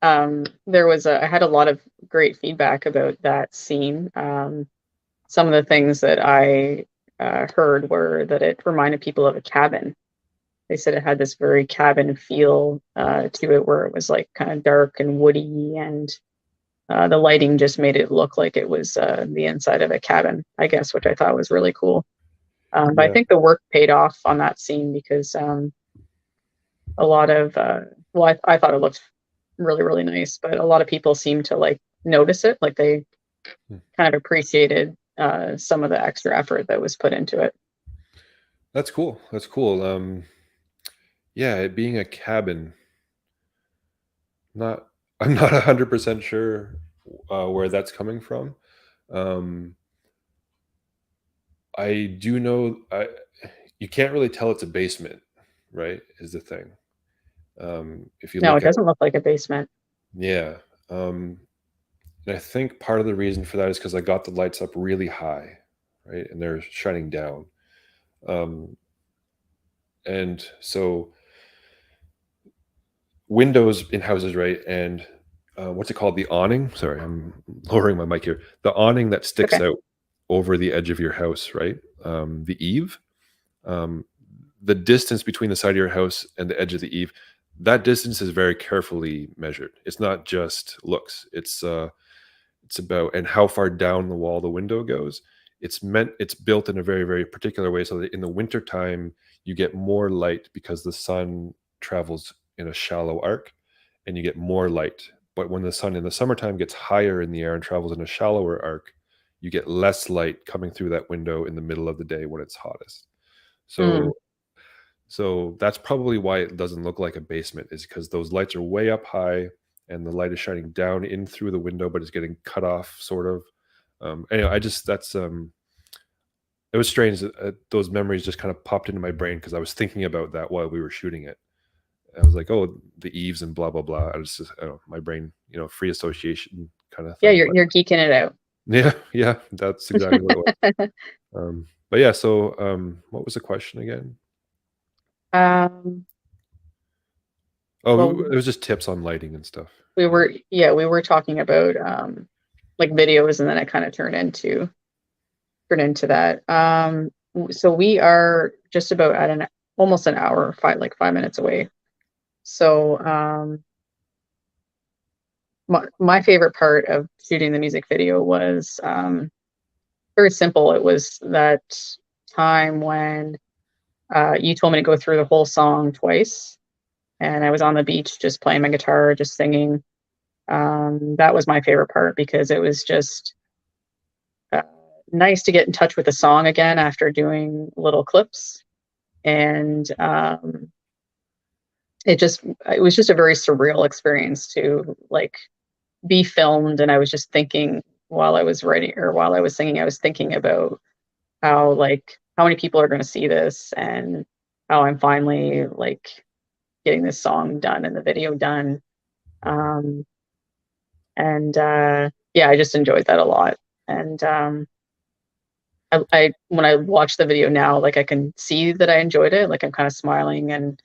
I had a lot of great feedback about that scene. Some of the things that I heard were that it reminded people of a cabin. They said it had this very cabin feel to it, where it was like kind of dark and woody, and the lighting just made it look like it was the inside of a cabin, I guess, which I thought was really cool. But I Yeah, think the work paid off on that scene because a lot of I thought it looked really, really nice, but a lot of people seem to like notice it, like they kind of appreciated some of the extra effort that was put into it. that's cool. That's cool. Yeah, it being a cabin, not I'm not 100% sure where that's coming from. Um, I do know you can't really tell it's a basement, right? Is the thing. If you No, look it at doesn't look like a basement. yeah, and I think part of the reason for that is because I got the lights up really high, right, and they're shining down, um, and so windows in houses, right? And what's it called? The awning. Sorry, I'm lowering my mic here. The awning that sticks Okay. out over the edge of your house, right? The eave. Um, the distance between the side of your house and the edge of the eave. That distance is very carefully measured. It's not just looks. It's about and how far down the wall the window goes. It's built in a very, very particular way so that in the wintertime you get more light because the sun travels in a shallow arc, and you get more light. But when the sun in the summertime gets higher in the air and travels in a shallower arc, you get less light coming through that window in the middle of the day when it's hottest. Mm, So that's probably why it doesn't look like a basement, is because those lights are way up high and the light is shining down in through the window, but it's getting cut off sort of. Anyway, I just that's it was strange that those memories just kind of popped into my brain because I was thinking about that while we were shooting it. I was like, oh, the eaves and blah blah blah. I was just, I don't know, my brain, free association kind of yeah, thing. But you're geeking it out. yeah, yeah, that's exactly what it was. But yeah, so what was the question again? um, Oh, well, it was just tips on lighting and stuff. Yeah. we were talking about like videos, and then it kind of turned into that. So we are just about at an almost an hour, 5 minutes away. So my favorite part of shooting the music video was very simple. It was that time when you told me to go through the whole song twice, and I was on the beach just playing my guitar, just singing. That was my favorite part because it was just uh, nice to get in touch with the song again after doing little clips, and it was just a very surreal experience to like be filmed. And I was just thinking while I was writing or while I was singing, I was thinking about how many people are going to see this, and how I'm finally like getting this song done and the video done. Um, and Yeah, I just enjoyed that a lot. And I when I watch the video now, like I can see that I enjoyed it. Like I'm kind of smiling and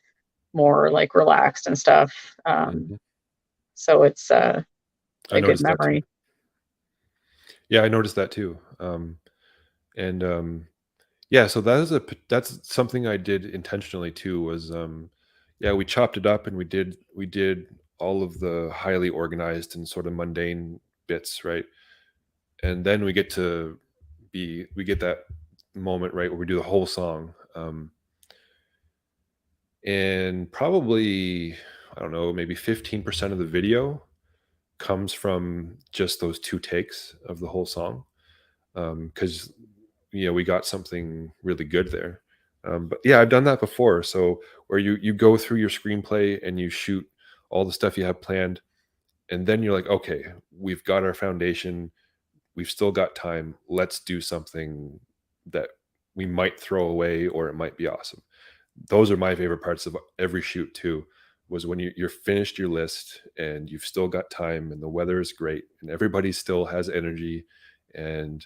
more like relaxed and stuff. Mhm. So it's I a good noticed that too. memory. Yeah, I noticed that too. And Yeah, so that's something I did intentionally too. Was Yeah, we chopped it up and we did all of the highly organized and sort of mundane bits, right? And then we get that moment, right, where we do the whole song. And probably, I don't know, maybe 15% of the video comes from just those two takes of the whole song. Because we got something really good there. But yeah, I've done that before. So where you go through your screenplay and you shoot all the stuff you have planned, and then you're like, okay, we've got our foundation, we've still got time. Let's do something that we might throw away or it might be awesome. Those are my favorite parts of every shoot too. Was when you're finished your list and you've still got time and the weather is great and everybody still has energy, and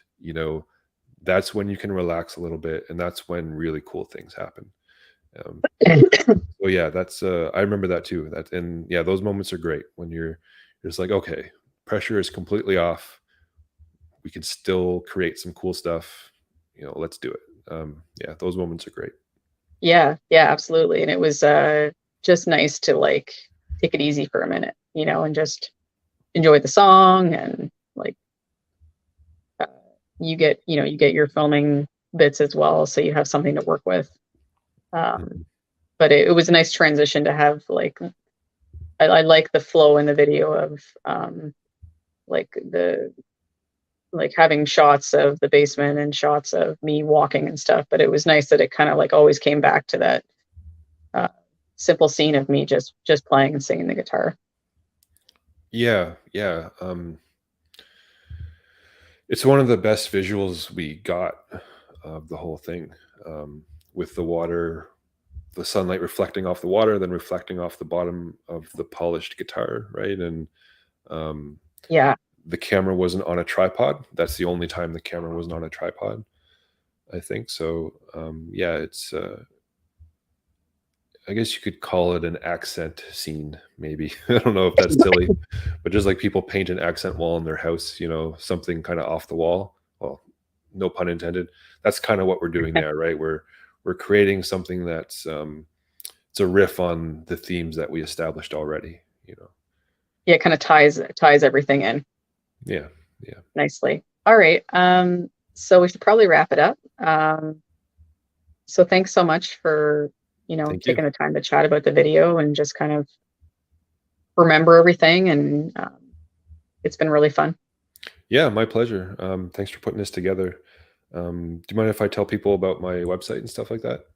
that's when you can relax a little bit, and that's when really cool things happen. Um, so yeah, that's I remember that too. That and yeah, those moments are great when you're just like, okay, pressure is completely off. We can still create some cool stuff. Let's do it. Yeah, those moments are great. Yeah, yeah, absolutely. And it was just nice to like take it easy for a minute, and just enjoy the song. And like uh, you get your filming bits as well, so you have something to work with. Um, Mhm. but it was a nice transition to have like I like the flow in the video of like the like having shots of the basement and shots of me walking and stuff. But it was nice that it kind of like always came back to that uh, simple scene of me just playing and singing the guitar. Yeah, yeah. It's one of the best visuals we got of the whole thing, with the water, the sunlight reflecting off the water, then reflecting off the bottom of the polished guitar, right? And um, Yeah, the camera wasn't on a tripod. That's the only time the camera wasn't on a tripod, I think. So yeah, it's I guess you could call it an accent scene, maybe. I don't know if that's silly, but just like people paint an accent wall in their house, something kind of off the wall. Well, no pun intended. That's kind of what we're doing there, right? We're creating something that's it's a riff on the themes that we established already. yeah, it kind of ties everything in Yeah, yeah. nicely. All right, so we should probably wrap it up. So thanks so much for Thank you. taking the time to chat about the video and just kind of remember everything. And it's been really fun. Yeah, my pleasure. Thanks for putting this together. Do you mind if I tell people about my website and stuff like that?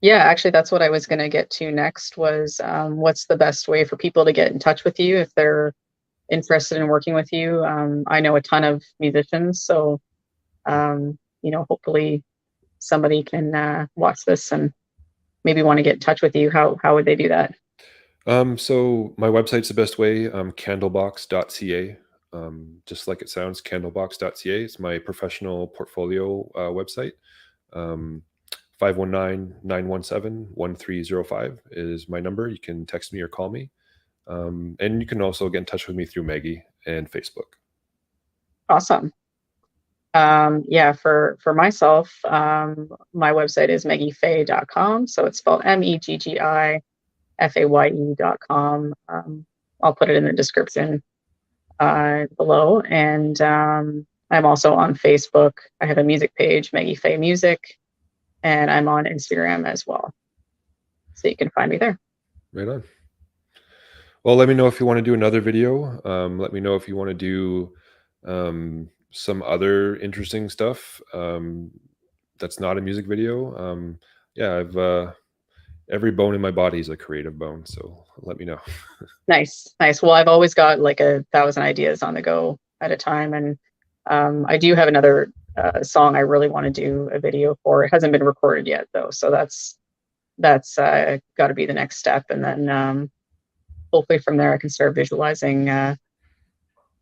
Yeah, actually, that's what I was going to get to next was what's the best way for people to get in touch with you if they're interested in working with you. I know a ton of musicians, so hopefully somebody can watch this and maybe want to get in touch with you. How would they do that? So my website's the best way, candlebox.ca. Just like it sounds, candlebox.ca. It's my professional portfolio website. Um, 519-917-1305 is my number. You can text me or call me. And you can also get in touch with me through Meggi and Facebook. Awesome. Yeah, for myself, my website is meggifaye.com. So it's spelled MEGGIFAYE.com. I'll put it in the description. below. And I'm also on Facebook. I have a music page, Meggi Faye Music, and I'm on Instagram as well. So you can find me there. Right on. Well, let me know if you want to do another video. Let me know if you want to do some other interesting stuff that's not a music video. Yeah, I've every bone in my body is a creative bone, so let me know. Nice, nice. Well, I've always got like 1,000 ideas on the go at a time, and I do have another song I really want to do a video for. It hasn't been recorded yet, though, so that's got to be the next step, and then hopefully from there I can start visualizing the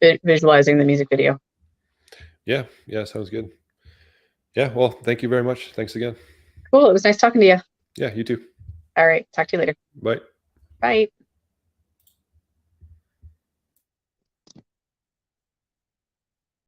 music video. Yeah, yeah, sounds good. Yeah, well, thank you very much. Thanks again. Cool. It was nice talking to you. Yeah, you too. All right. Talk to you later. Bye. Bye.